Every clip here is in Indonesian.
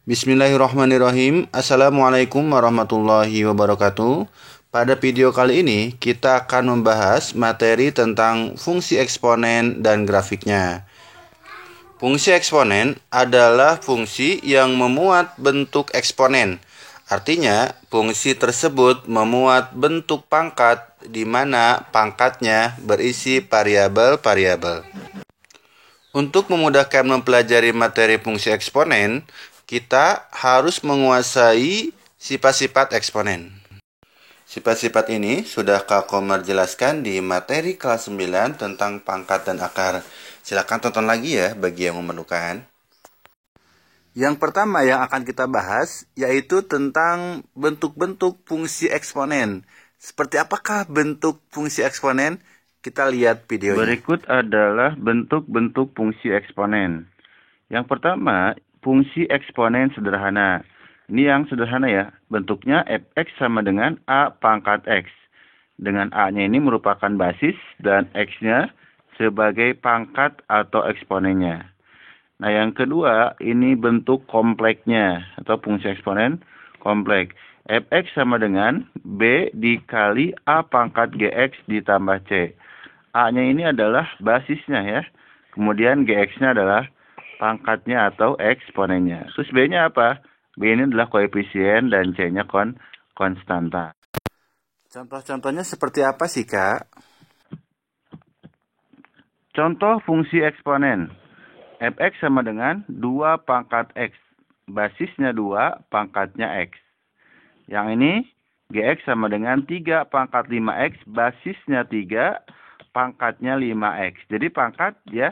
Bismillahirrahmanirrahim. Assalamualaikum warahmatullahi wabarakatuh. Pada video kali ini kita akan membahas materi tentang fungsi eksponen dan grafiknya. Fungsi eksponen adalah fungsi yang memuat bentuk eksponen. Artinya, fungsi tersebut memuat bentuk pangkat di mana pangkatnya berisi variabel-variabel. Untuk memudahkan mempelajari materi fungsi eksponen, kita harus menguasai sifat-sifat eksponen. Sifat-sifat ini sudah Kak Komar jelaskan di materi kelas 9 tentang pangkat dan akar. Silakan tonton lagi ya bagi yang memerlukan. Yang pertama yang akan kita bahas yaitu tentang bentuk-bentuk fungsi eksponen. Seperti apakah bentuk fungsi eksponen? Kita lihat videonya. Berikut adalah bentuk-bentuk fungsi eksponen. Yang pertama, fungsi eksponen sederhana. Ini yang sederhana ya. Bentuknya fx sama dengan a pangkat x. Dengan a-nya ini merupakan basis dan x-nya sebagai pangkat atau eksponennya. Nah, yang kedua, ini bentuk kompleknya atau fungsi eksponen kompleks. Fx sama dengan b dikali a pangkat gx ditambah c. A-nya ini adalah basisnya ya. Kemudian GX-nya adalah pangkatnya atau eksponennya. Terus B-nya apa? B ini adalah koefisien dan C-nya konstanta. Contoh-contohnya seperti apa sih, Kak? Contoh fungsi eksponen. Fx sama dengan 2 pangkat X. Basisnya 2, pangkatnya X. Yang ini GX sama dengan 3 pangkat 5X. Basisnya 3, pangkatnya 5x. Jadi pangkat ya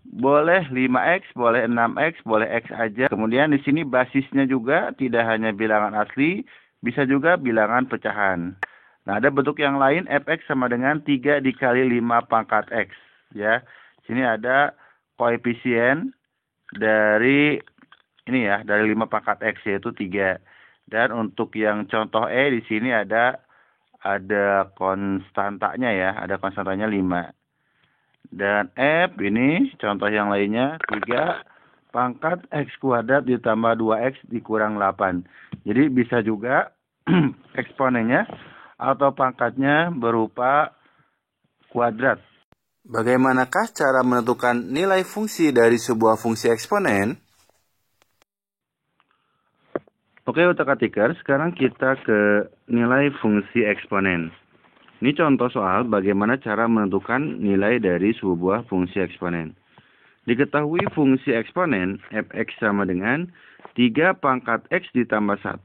boleh 5x, boleh 6x, boleh x aja. Kemudian di sini basisnya juga tidak hanya bilangan asli, bisa juga bilangan pecahan. Nah, ada bentuk yang lain fx sama dengan 3 dikali 5 pangkat x ya. Sini ada koefisien dari ini ya, dari 5 pangkat x yaitu 3. Dan untuk yang contoh E di sini ada konstantanya ya, ada konstantanya 5. Dan F ini contoh yang lainnya 3 pangkat X kuadrat ditambah 2X dikurang 8. Jadi bisa juga eksponennya atau pangkatnya berupa kuadrat. Bagaimanakah cara menentukan nilai fungsi dari sebuah fungsi eksponen? Oke, otak-atikers, sekarang kita ke nilai fungsi eksponen. Ini contoh soal bagaimana cara menentukan nilai dari sebuah fungsi eksponen. Diketahui fungsi eksponen fx sama dengan 3 pangkat x ditambah 1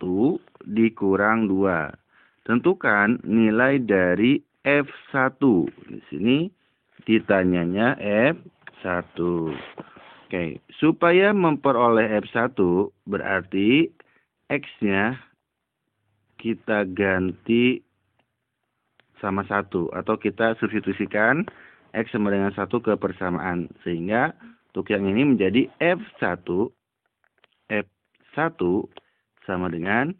dikurang 2. Tentukan nilai dari f1. Di sini ditanyanya f1. Oke, supaya memperoleh f1 berarti X-nya kita ganti sama 1. Atau kita substitusikan X sama dengan 1 ke persamaan. Sehingga untuk yang ini menjadi F1 sama dengan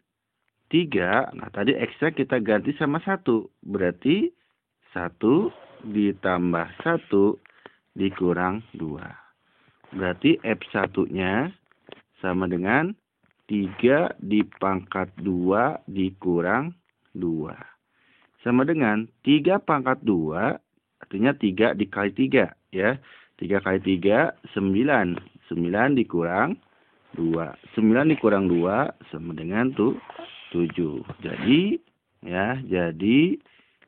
3. Nah, tadi X-nya kita ganti sama 1. Berarti 1 ditambah 1 dikurang 2. Berarti F1-nya sama dengan 3 dipangkat 2 dikurang 2. Sama dengan 3 pangkat 2, artinya 3 dikali 3. Ya. 3 kali 3, 9. 9 dikurang 2. 9 dikurang 2 sama dengan 7. Jadi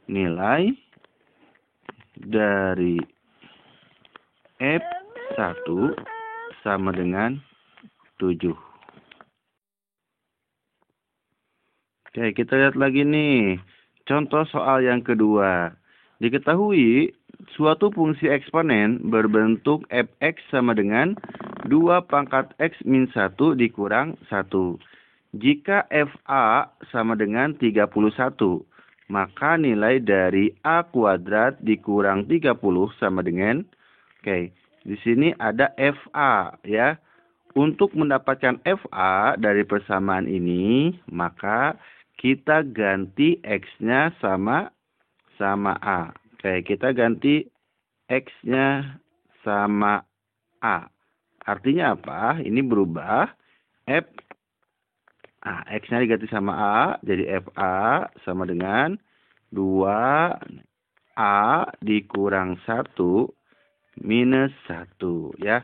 nilai dari F1 sama dengan 7. Oke, kita lihat lagi nih. Contoh soal yang kedua. Diketahui suatu fungsi eksponen berbentuk fx sama dengan 2 pangkat x min 1 dikurang 1. Jika fa sama dengan 31, maka nilai dari a kuadrat dikurang 30 sama dengan, di sini ada fa ya. Untuk mendapatkan fa dari persamaan ini, maka kita ganti X-nya sama A. Kita ganti X-nya sama A. Artinya apa? Ini berubah. F, X-nya diganti sama A, jadi FA sama dengan 2A dikurang 1 minus 1 ya.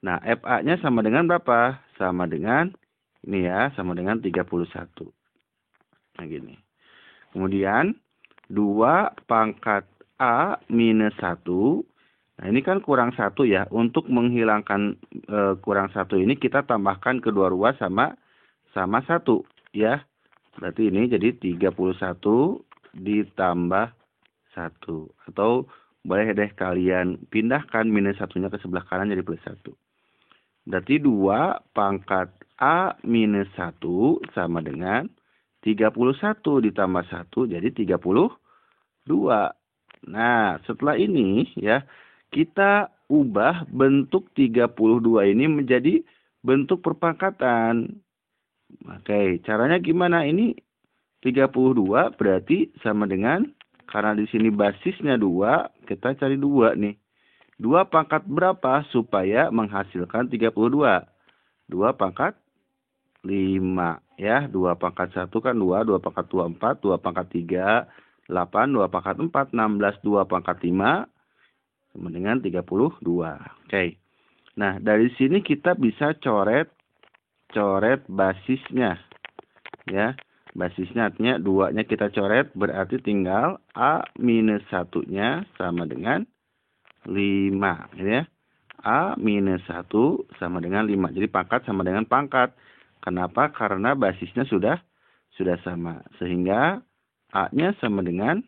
Nah, FA-nya sama dengan berapa? Sama dengan, ini ya, sama dengan 31. Nah, gini. Kemudian, 2 pangkat A minus 1. Nah, ini kan kurang 1 ya. Untuk menghilangkan kurang 1 ini, kita tambahkan kedua ruas sama 1 ya. Berarti ini jadi 31 ditambah 1. Atau boleh deh kalian pindahkan minus 1-nya ke sebelah kanan jadi plus 1. Berarti 2 pangkat A minus 1 sama dengan 31 ditambah 1 jadi 32. Nah, setelah ini ya, kita ubah bentuk 32 ini menjadi bentuk perpangkatan. Oke, caranya gimana? Ini 32 berarti sama dengan, karena di sini basisnya 2, kita cari 2 nih. 2 pangkat berapa supaya menghasilkan 32? 2 pangkat 5 ya. 2 pangkat 1 kan 2, 2 pangkat 2 4, 2 pangkat 3 8, 2 pangkat 4 16, 2 pangkat 5 sama dengan 32. Oke. Nah, dari sini kita bisa coret basisnya ya. Basisnya artinya 2-nya kita coret, berarti tinggal A minus 1-nya sama dengan 5 ya. A minus 1 sama dengan 5. Jadi pangkat sama dengan pangkat. Kenapa? Karena basisnya sudah sama. Sehingga A-nya sama dengan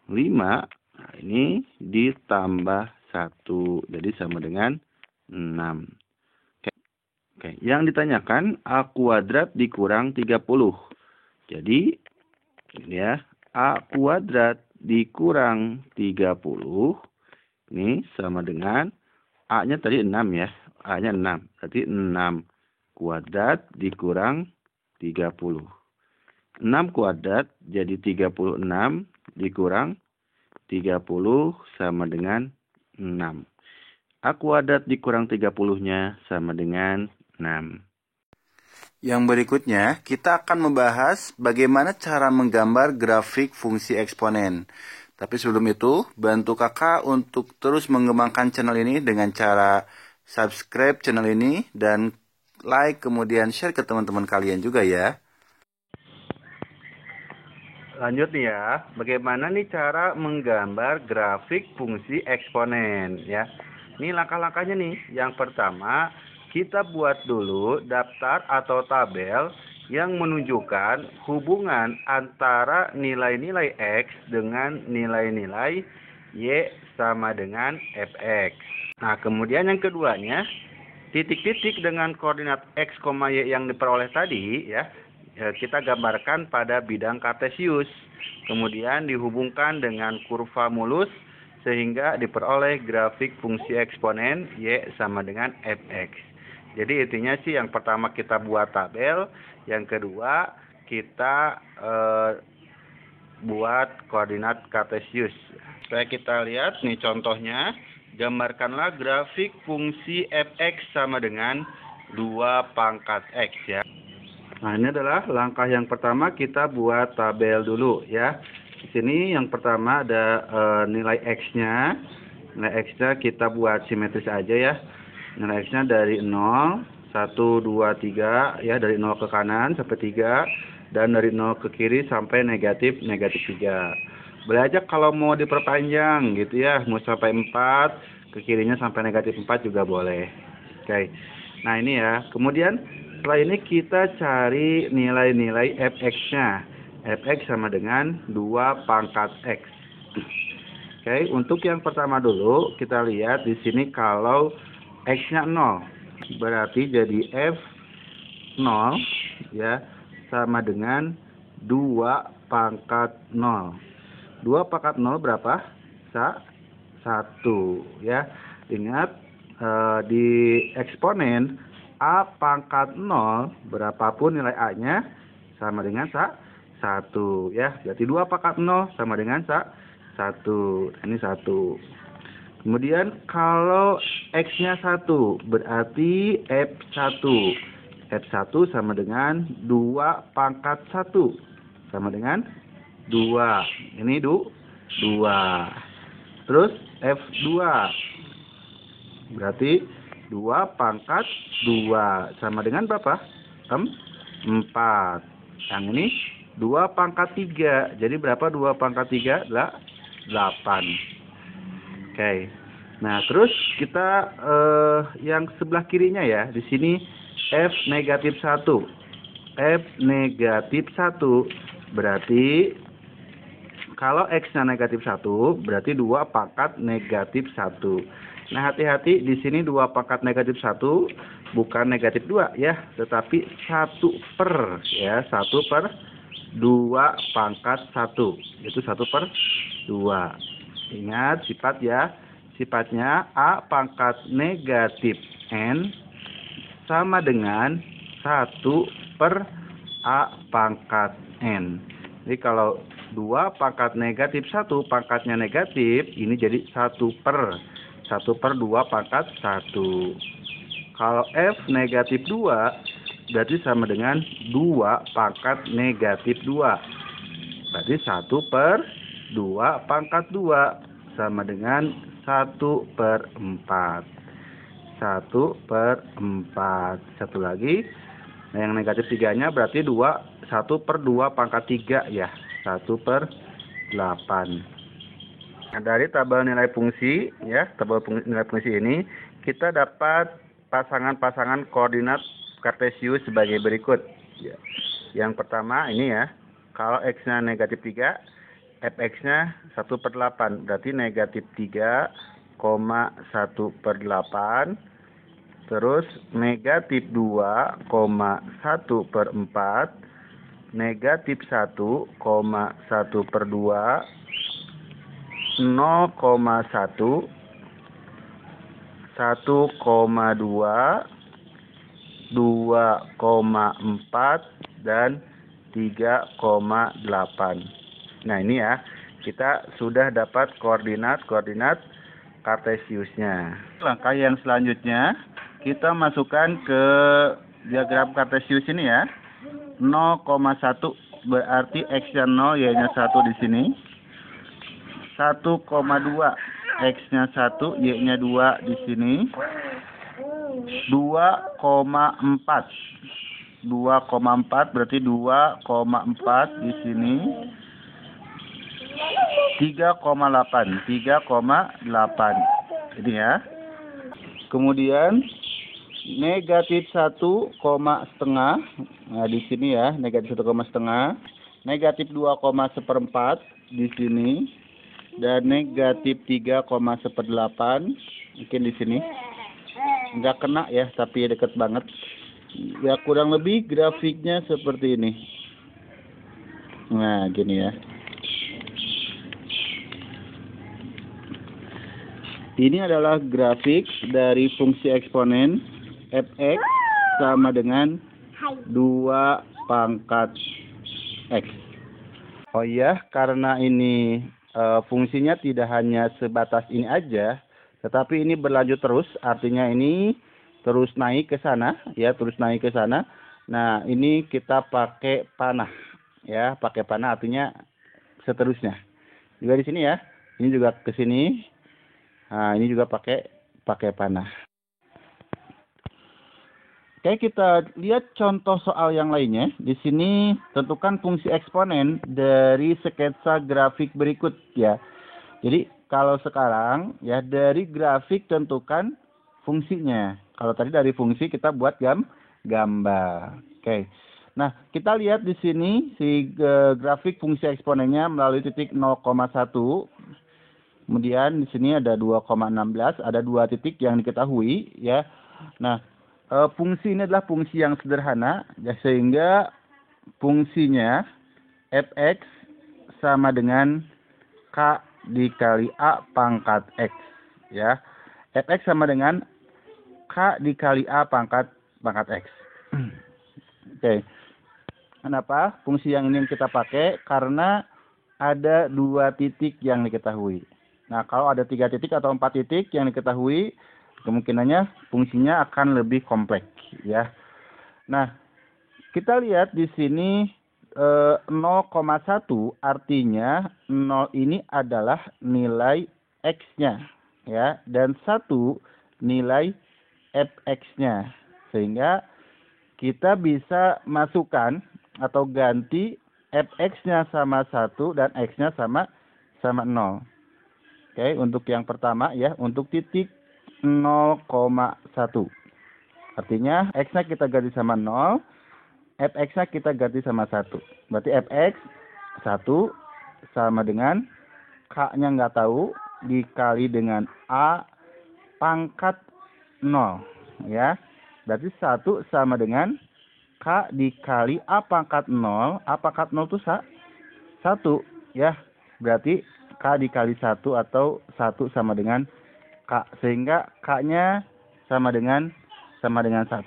5. Nah, ini ditambah 1. Jadi sama dengan 6. Oke. Yang ditanyakan A kuadrat dikurang 30. Jadi, ya, A kuadrat dikurang 30. Ini sama dengan, A-nya tadi 6 ya. A-nya 6. Berarti 6 kuadrat dikurang 30. 6 kuadrat jadi 36 dikurang 30 sama dengan 6. A kuadrat dikurang 30-nya sama dengan 6. Yang berikutnya, kita akan membahas bagaimana cara menggambar grafik fungsi eksponen. Tapi sebelum itu, bantu kakak untuk terus mengembangkan channel ini dengan cara subscribe channel ini dan like, kemudian share ke teman-teman kalian juga ya. Lanjut nih ya, bagaimana nih cara menggambar grafik fungsi eksponen ya. Ini langkah-langkahnya nih. Yang pertama, kita buat dulu daftar atau tabel yang menunjukkan hubungan antara nilai-nilai X dengan nilai-nilai Y sama dengan Fx. Nah, kemudian yang keduanya, titik-titik dengan koordinat X, Y yang diperoleh tadi ya, kita gambarkan pada bidang kartesius. Kemudian dihubungkan dengan kurva mulus sehingga diperoleh grafik fungsi eksponen Y sama dengan Fx. Jadi intinya sih yang pertama kita buat tabel, yang kedua kita buat koordinat kartesius. Supaya kita lihat nih contohnya, gambarkanlah grafik fungsi Fx sama dengan 2 pangkat X ya. Nah, ini adalah langkah yang pertama, kita buat tabel dulu ya. Di sini yang pertama ada nilai X-nya. Nilai X-nya kita buat simetris aja ya. Nilai X-nya dari 0, 1, 2, 3 ya, dari 0 ke kanan sampai 3 dan dari 0 ke kiri sampai negatif 3. Boleh aja kalau mau diperpanjang gitu ya, mau sampai 4, ke kirinya sampai negatif 4 juga boleh. Oke. Nah, ini ya. Kemudian setelah ini kita cari nilai-nilai Fx-nya. Fx sama dengan 2 pangkat X. Oke, untuk yang pertama dulu kita lihat di sini kalau X-nya 0, berarti jadi F0 ya sama dengan 2 pangkat 0. 2 pangkat 0 berapa? 1 ya. Ingat di eksponen A pangkat 0 berapapun nilai A-nya sama dengan 1 ya. Berarti 2 pangkat 0 sama dengan 1. Ini 1. Kemudian kalau X-nya 1 berarti F1 F1 sama dengan 2 pangkat 1. Sama dengan 2. Ini 2. Terus F2. Berarti 2 pangkat 2. Sama dengan berapa? 4. Yang ini 2 pangkat 3. Jadi berapa 2 pangkat 3? 8. Oke. Nah, terus kita yang sebelah kirinya ya. Di sini F negatif 1. F negatif 1 berarti kalau X-nya negatif 1 berarti 2 pangkat negatif 1. Nah, hati-hati di sini 2 pangkat negatif 1 bukan negatif 2 ya, tetapi 1/, ya, 1/2 pangkat 1. Itu 1/2. Ingat sifat ya. Sifatnya A pangkat negatif N sama dengan 1/A pangkat N. Jadi kalau 2 pangkat negatif 1 pangkatnya negatif, ini jadi 1/2 pangkat 1. Kalau F negatif 2 berarti sama dengan 2 pangkat negatif 2. Berarti 1/2 pangkat 2 sama dengan 1/4. 1/4. Satu lagi. Nah, yang negatif 3-nya berarti 1/2 pangkat 3 ya. 1/8. Nah, dari tabel nilai fungsi ya, nilai fungsi ini kita dapat pasangan-pasangan koordinat kartesius sebagai berikut. Ya. Yang pertama ini ya, kalau X-nya negatif 3, Fx-nya 1/8, berarti negatif 3,1/8. Terus negatif 2,1/4. Negatif 1,1/2. 0,1. 1,2. 2,4 dan 3,8. Nah, ini ya, kita sudah dapat koordinat kartesiusnya. Langkah yang selanjutnya, kita masukkan ke diagram kartesius ini ya. 0,1 berarti X-nya 0, Y-nya 1 di sini. 1,2 X-nya 1, Y-nya 2 di sini. 2,4. 2,4 berarti 2,4 di sini. 3,8. 3,8. Ini ya. Kemudian negatif 1,5. Nah, di sini ya, negatif 1,5. Negatif 2,1/4 di sini. Dan negatif 3,1/8 mungkin di sini. Nggak kena ya, tapi dekat banget. Ya, kurang lebih grafiknya seperti ini. Nah, gini ya. Ini adalah grafik dari fungsi eksponen Fx sama dengan 2 pangkat X. Oh iya, karena ini fungsinya tidak hanya sebatas ini aja, tetapi ini berlanjut terus, artinya ini terus naik ke sana, ya, terus naik ke sana. Nah, ini kita pakai panah, ya, pakai panah artinya seterusnya. Juga di sini ya, ini juga ke sini. Nah, ini juga pakai panah. Oke, kita lihat contoh soal yang lainnya. Di sini tentukan fungsi eksponen dari sketsa grafik berikut ya. Jadi kalau sekarang ya dari grafik tentukan fungsinya. Kalau tadi dari fungsi kita buat gambar. Oke. Nah, kita lihat di sini si grafik fungsi eksponennya melalui titik 0,1. Kemudian di sini ada 2,16, ada 2 titik yang diketahui ya. Nah, fungsi ini adalah fungsi yang sederhana ya, sehingga fungsinya Fx sama dengan K dikali A pangkat X ya. Fx sama dengan K dikali A pangkat X. Oke. Kenapa fungsi yang ini kita pakai? Karena ada 2 titik yang diketahui. Nah, kalau ada 3 titik atau 4 titik yang diketahui, kemungkinannya fungsinya akan lebih kompleks ya. Nah, kita lihat di sini 0,1 artinya 0 ini adalah nilai X-nya ya, dan 1 nilai fx-nya. Sehingga kita bisa masukkan atau ganti fx-nya sama 1 dan x-nya sama 0. Oke, untuk yang pertama ya, untuk titik 0,1. Artinya x-nya kita ganti sama 0, fx-nya kita ganti sama 1. Berarti fx 1 sama dengan k-nya nggak tahu dikali dengan a pangkat 0 ya. Berarti 1 sama dengan k dikali a pangkat 0. A pangkat 0 itu 1 ya. Berarti k dikali 1 atau 1 sama dengan k. Sehingga k-nya sama dengan 1.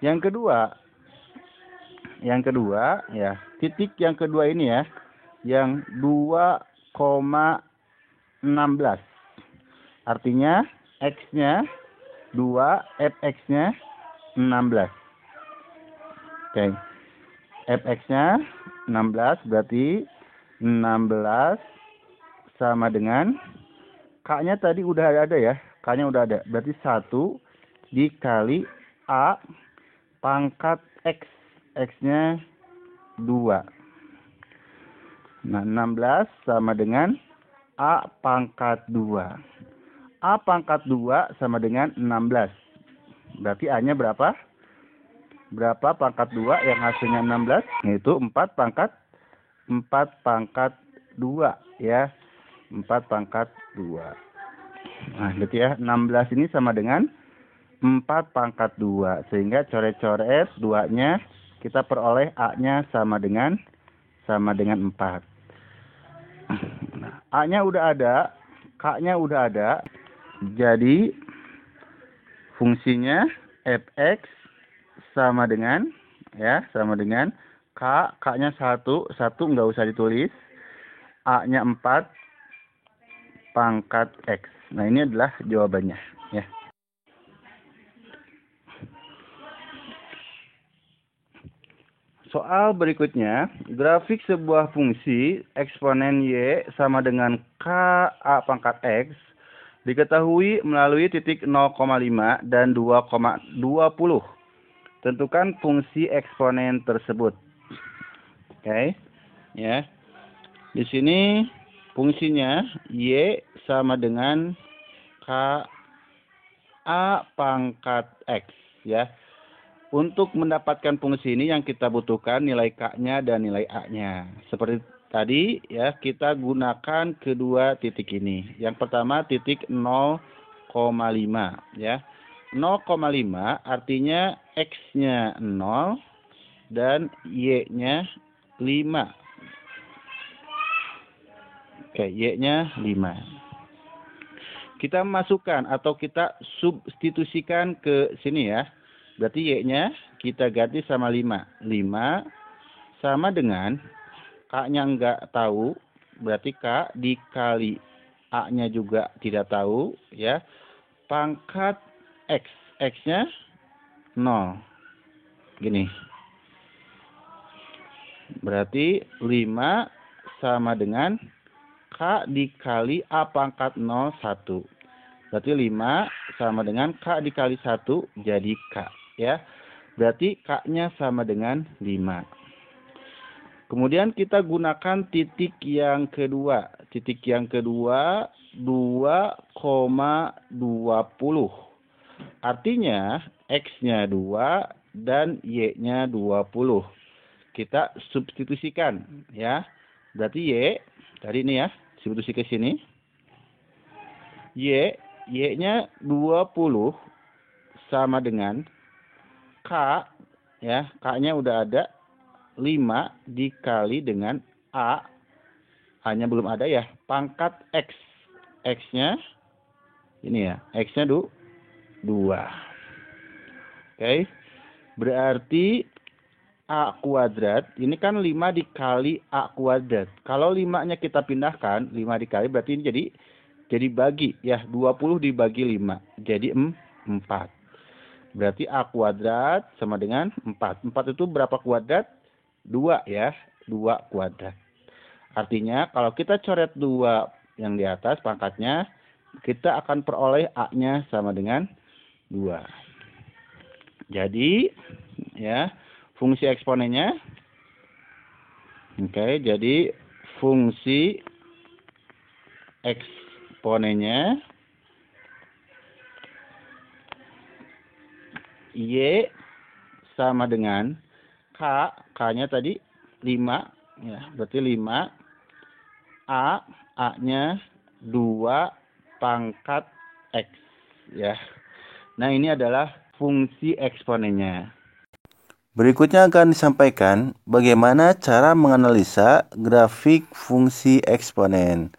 Yang kedua ya, titik yang kedua ini ya, yang 2,16. Artinya x-nya 2, fx-nya 16. Oke. Fx-nya 16 berarti 16 sama dengan k-nya tadi udah ada ya. K-nya udah ada. Berarti 1 dikali a pangkat x. X-nya 2. Nah, 16 sama dengan a pangkat 2. A pangkat 2 sama dengan 16. Berarti A-nya berapa? Berapa pangkat 2 yang hasilnya 16? Yaitu 4 pangkat 2 ya. 4 pangkat 2. Nah, berarti ya 16 ini sama dengan 4 pangkat 2. Sehingga coret-coret 2-nya kita peroleh A-nya sama dengan 4. Nah, A-nya udah ada, K-nya udah ada. Jadi fungsinya fx sama dengan ya, sama dengan k, k-nya 1 nggak usah ditulis. A-nya 4 pangkat x. Nah, ini adalah jawabannya ya. Soal berikutnya, grafik sebuah fungsi eksponen y sama dengan k a pangkat x diketahui melalui titik 0,5 dan 2,20. Tentukan fungsi eksponen tersebut. Oke. Ya. Di sini fungsinya y sama dengan k a pangkat x ya. Untuk mendapatkan fungsi ini yang kita butuhkan nilai k-nya dan nilai a-nya. Seperti tadi ya, kita gunakan kedua titik ini. Yang pertama titik 0,5 ya. 0,5 artinya x-nya 0 dan y-nya 5. Oke, y-nya 5. Kita masukkan atau kita substitusikan ke sini ya. Berarti y-nya kita ganti sama 5. 5 sama dengan k-nya enggak tahu. Berarti k dikali a-nya juga tidak tahu ya. Pangkat x. X-nya 0. Gini. Berarti 5 sama dengan k dikali a pangkat 0 1. Berarti 5 sama dengan k dikali 1 jadi k. Ya, berarti k-nya sama dengan 5. Kemudian kita gunakan titik yang kedua. Titik yang kedua 2,20. Artinya x-nya 2 dan y-nya 20. Kita substitusikan ya. Berarti y tadi ini ya, substitusi ke sini. Y-nya 20 sama dengan k ya, k-nya udah ada 5 dikali dengan a-nya belum ada ya, pangkat x. X-nya ini ya, x-nya 2. Oke. Berarti a kuadrat ini kan 5 dikali a kuadrat. Kalau 5-nya kita pindahkan, 5 dikali berarti ini jadi bagi ya, 20 dibagi 5 jadi 4. Berarti A kuadrat sama dengan 4. 4 itu berapa kuadrat? 2 ya. 2 kuadrat. Artinya kalau kita coret 2 yang di atas pangkatnya, kita akan peroleh A-nya sama dengan 2. Jadi ya, fungsi eksponennya jadi fungsi eksponennya Y sama dengan K, K-nya tadi 5, ya, berarti 5, A-nya 2 pangkat X, ya. Nah, ini adalah fungsi eksponennya. Berikutnya akan disampaikan bagaimana cara menganalisa grafik fungsi eksponen.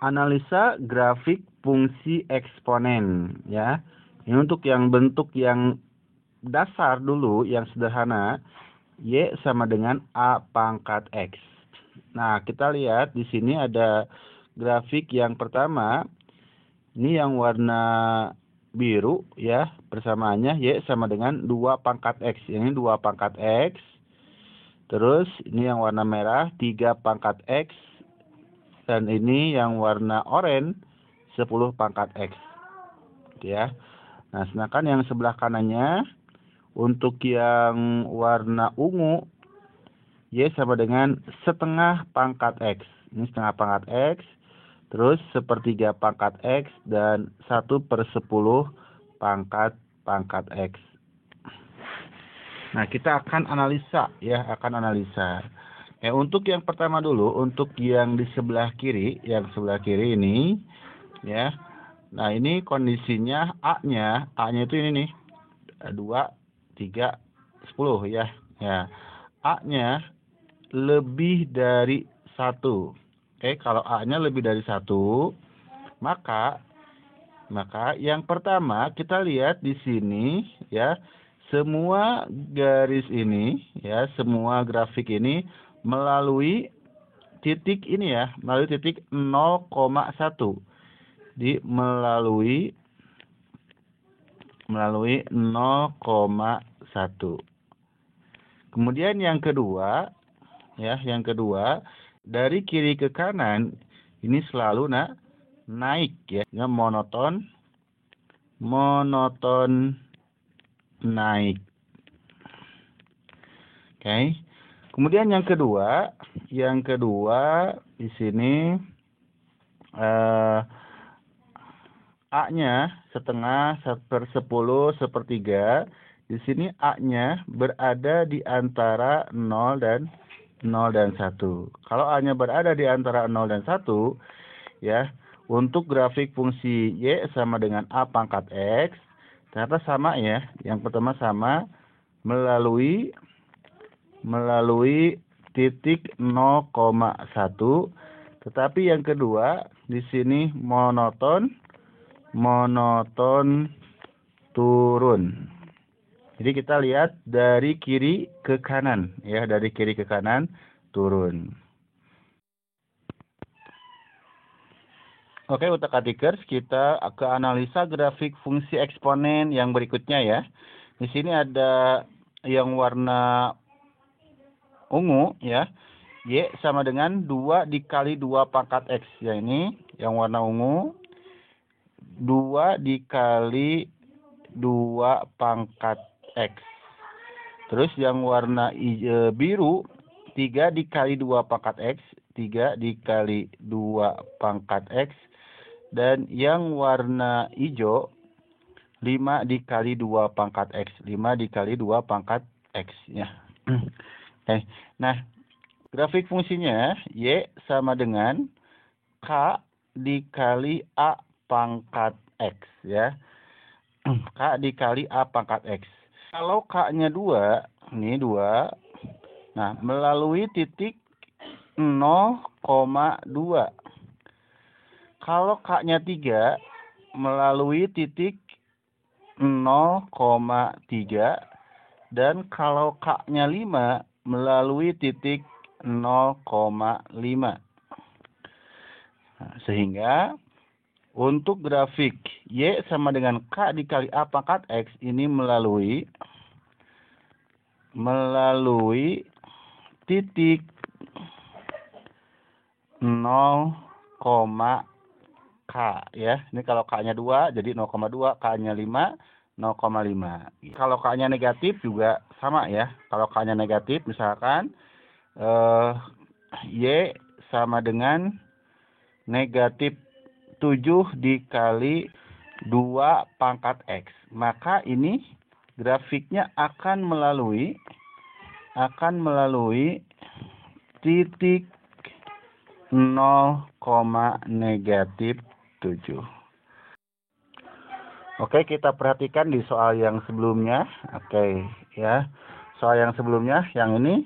Analisa grafik fungsi eksponen, ya. Ini untuk yang bentuk yang dasar dulu, yang sederhana, Y sama dengan A pangkat X. Nah, kita lihat di sini ada grafik yang pertama. Ini yang warna biru ya, persamaannya Y sama dengan 2 pangkat X. Ini 2 pangkat X. Terus ini yang warna merah 3 pangkat X. Dan ini yang warna oranye 10 pangkat X. Gitu ya. Nah, sedangkan yang sebelah kanannya untuk yang warna ungu Y sama dengan setengah pangkat X. Ini setengah pangkat X. Terus 1/3 pangkat X dan 1/10 pangkat X. Nah, kita akan analisa ya, untuk yang pertama dulu, untuk yang di sebelah kiri, ini ya. Nah, ini kondisinya A-nya itu ini nih. 2, 3, 10 ya. Ya. A-nya lebih dari 1. Kalau A-nya lebih dari 1, maka yang pertama kita lihat di sini ya, semua garis ini ya, semua grafik ini melalui titik ini ya, melalui titik 0,1. Di melalui 0,1. Kemudian yang kedua ya, dari kiri ke kanan ini selalu naik ya, monoton naik. Kemudian yang kedua di sini A-nya setengah, 1/10, 1/3. Di sini A-nya berada di antara 0 dan 1. Kalau A-nya berada di antara 0 dan 1, ya, untuk grafik fungsi Y sama dengan A pangkat X, ternyata sama ya. Yang pertama sama melalui titik 0,1, tetapi yang kedua di sini monoton turun. Jadi kita lihat dari kiri ke kanan ya, dari kiri ke kanan turun. Oke, utak atikers, kita ke analisa grafik fungsi eksponen yang berikutnya ya. Di sini ada yang warna ungu ya. Y sama dengan 2 dikali 2 pangkat X. Ya, ini yang warna ungu. 2 dikali 2 pangkat X. Terus yang warna biru 3 dikali 2 pangkat X. 3 dikali 2 pangkat X. Dan yang warna hijau 5 dikali 2 pangkat X. 5 dikali 2 pangkat X ya. Nah, grafik fungsinya Y sama dengan K dikali A pangkat X ya. K dikali A pangkat X. Kalau K-nya 2, ini 2. Nah, melalui titik 0,2. Kalau K-nya 3, melalui titik 0,3. Dan kalau K-nya 5, melalui titik 0,5. Nah, sehingga Untuk grafik Y sama dengan K dikali A pangkat X ini melalui titik 0, K ya. Ini kalau K-nya 2 jadi 0,2, K-nya 5, 0,5. Kalau K-nya negatif juga sama ya. Kalau K-nya negatif misalkan Y sama dengan negatif 7 dikali 2 pangkat X. Maka ini grafiknya akan melalui titik 0, negatif 7. Oke, kita perhatikan di soal yang sebelumnya. Oke, ya. Soal yang sebelumnya, yang ini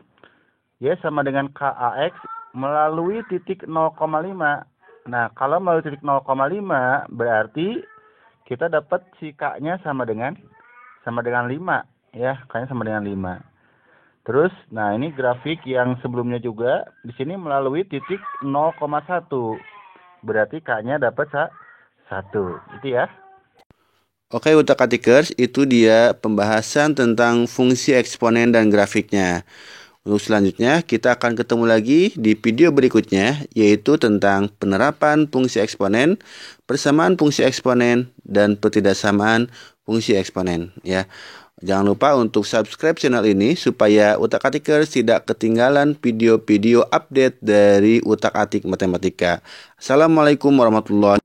Y sama dengan KAX melalui titik 0,5. Nah, kalau melalui titik 0,5 berarti kita dapat si K-nya sama dengan 5 ya, K-nya sama dengan 5. Terus, nah ini grafik yang sebelumnya juga di sini melalui titik 0,1. Berarti K-nya dapat 1. Itu ya. Oke, utak-atikers, itu dia pembahasan tentang fungsi eksponen dan grafiknya. Untuk selanjutnya, kita akan ketemu lagi di video berikutnya, yaitu tentang penerapan fungsi eksponen, persamaan fungsi eksponen, dan ketidaksamaan fungsi eksponen. Ya, jangan lupa untuk subscribe channel ini supaya utak-atikers tidak ketinggalan video-video update dari utak-atik matematika. Assalamualaikum warahmatullahi wabarakatuh.